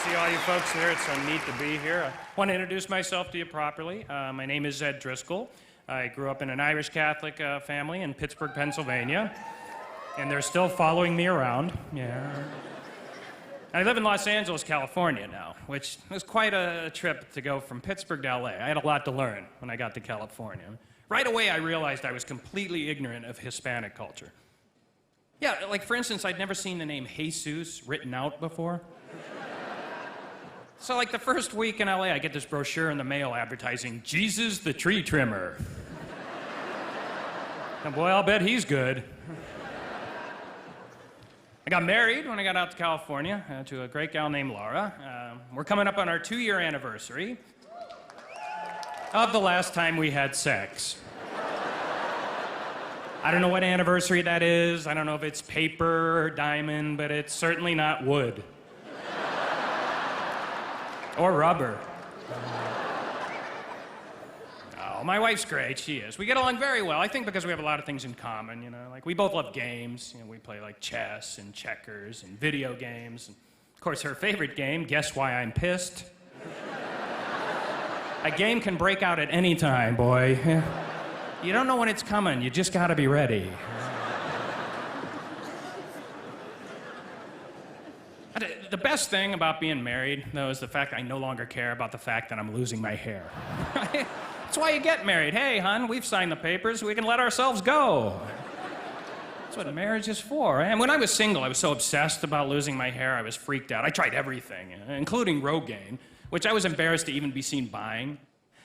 See all you folks there. It's so neat to be here. I want to introduce myself to you properly. My name is Ed Driscoll. I grew up in an Irish Catholic family in Pittsburgh, Pennsylvania. And they're still following me around. Yeah. I live in Los Angeles, California now, which was quite a trip to go from Pittsburgh to LA. I had a lot to learn when I got to California. Right away, I realized I was completely ignorant of Hispanic culture. Yeah, like for instance, I'd never seen the name Jesus written out before. So like the first week in LA, I get this brochure in the mail advertising Jesus the Tree Trimmer. And boy, I'll bet he's good. I got married when I got out to California to a great gal named Laura. We're coming up on our 2-year anniversary of the last time we had sex. I don't know what anniversary that is. I don't know if it's paper or diamond, but it's certainly not wood. Or rubber. Oh, my wife's great, she is. We get along very well, I think because we have a lot of things in common, you know. Like, we both love games. You know, we play, like, chess and checkers and video games. And, of course, her favorite game, Guess Why I'm Pissed? A game can break out at any time, boy. You don't know when it's coming. You just gotta be ready. The best thing about being married, though, is the fact I no longer care about the fact that I'm losing my hair. That's why you get married. Hey, hon, we've signed the papers. We can let ourselves go. That's what marriage is for. And when I was single, I was so obsessed about losing my hair, I was freaked out. I tried everything, including Rogaine, which I was embarrassed to even be seen buying.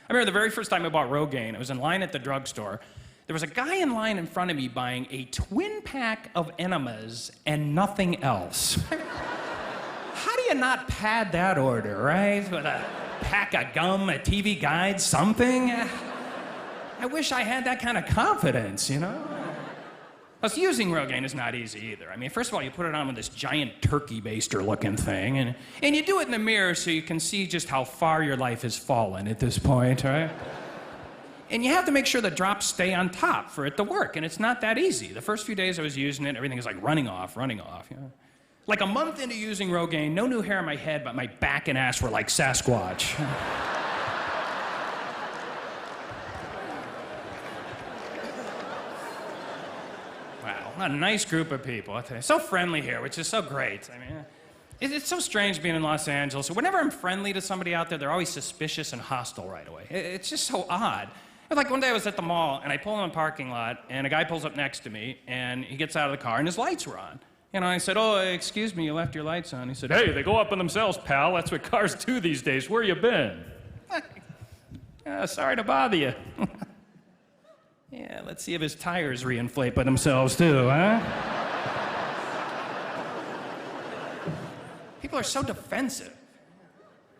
I remember the very first time I bought Rogaine, I was in line at the drugstore. There was a guy in line in front of me buying a twin pack of enemas and nothing else. How do you not pad that order, right? With a pack of gum, a TV guide, something? I wish I had that kind of confidence, you know? Plus, using Rogaine is not easy either. I mean, first of all, you put it on with this giant turkey baster looking thing, and you do it in the mirror so you can see just how far your life has fallen at this point, right? And you have to make sure the drops stay on top for it to work, and it's not that easy. The first few days I was using it, everything was like running off, you know? Like a month into using Rogaine, no new hair on my head, but my back and ass were like Sasquatch. Wow, what a nice group of people, I tell you. So friendly here, which is so great. I mean, it's so strange being in Los Angeles. Whenever I'm friendly to somebody out there, they're always suspicious and hostile right away. It's just so odd. Like one day I was at the mall, and I pull in the parking lot, and a guy pulls up next to me, and he gets out of the car, and his lights were on. And I said, oh, excuse me, you left your lights on. He said, hey, they go up on themselves, pal. That's what cars do these days. Where you been? Sorry to bother you. Yeah, let's see if his tires reinflate by themselves, too, huh? People are so defensive.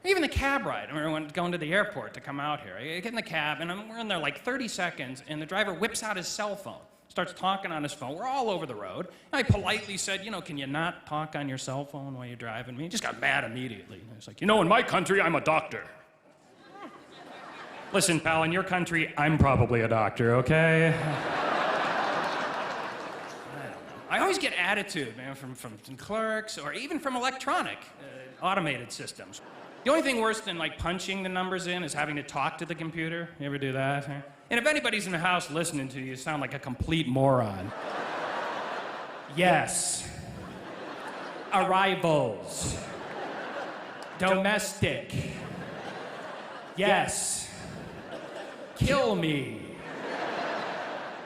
Even the cab ride. I remember going to the airport to come out here. I get in the cab, and we're in there like 30 seconds, and the driver whips out his cell phone. Starts talking on his phone. We're all over the road. I politely said, you know, can you not talk on your cell phone while you're driving me? He just got mad immediately. I was like, you know, in my country, I'm a doctor. Listen, pal, in your country, I'm probably a doctor, okay? I always get attitude, man, from clerks or even from electronic, automated systems. The only thing worse than, like, punching the numbers in is having to talk to the computer. You ever do that? And if anybody's in the house listening to you, you sound like a complete moron. Yes. Arrivals. Domestic. Yes. Kill me.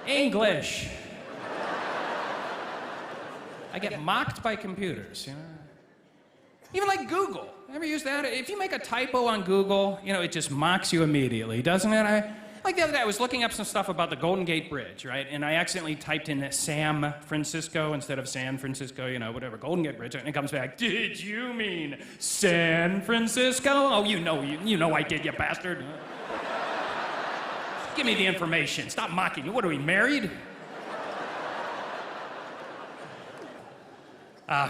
English. I get mocked by computers, you know? Even like Google. Ever use that? If you make a typo on Google, you know, it just mocks you immediately, doesn't it? Like the other day, I was looking up some stuff about the Golden Gate Bridge, right? And I accidentally typed in San Francisco instead of San Francisco, you know, whatever, Golden Gate Bridge, and it comes back, did you mean San Francisco? Oh, you know I did, you bastard. Give me the information. Stop mocking me. What are we, married?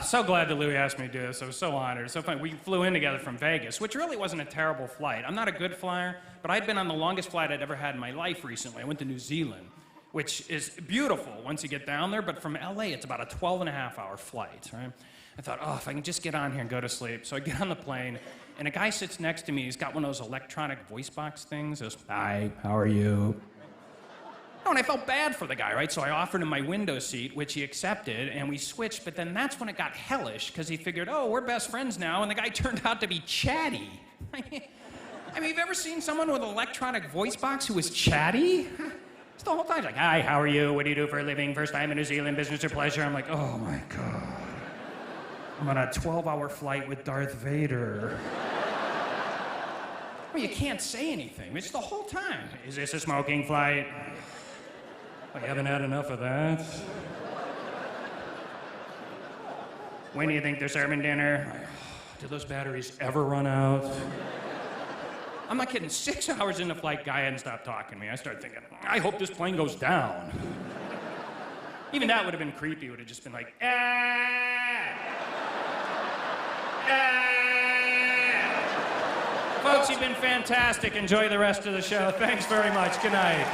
So glad that Louis asked me to do this. I was so honored. It's so funny. We flew in together from Vegas, which really wasn't a terrible flight. I'm not a good flyer, but I'd been on the longest flight I'd ever had in my life recently. I went to New Zealand. which is beautiful once you get down there, but from LA, it's about a 12-and-a-half-hour flight, right? I thought, oh, if I can just get on here and go to sleep. So I get on the plane, and a guy sits next to me. He's got one of those electronic voice box things. He goes, hi, how are you? Oh, and I felt bad for the guy, right? So I offered him my window seat, which he accepted, and we switched, but then that's when it got hellish, because he figured, oh, we're best friends now, and the guy turned out to be chatty. I mean, you've ever seen someone with an electronic voice box who was chatty? It's the whole time. He's like, hi, how are you? What do you do for a living? First time in New Zealand, business or pleasure? I'm like, oh my God. I'm on a 12-hour flight with Darth Vader. Well, you can't say anything. It's the whole time. Is this a smoking flight? I haven't had enough of that. When do you think they're serving dinner? Do those batteries ever run out? I'm not kidding. 6 hours into flight, guy hadn't stopped talking to me. I started thinking, I hope this plane goes down. Even that would have been creepy. It would have just been like, Folks, you've been fantastic. Enjoy the rest of the show. Thanks very much. Good night.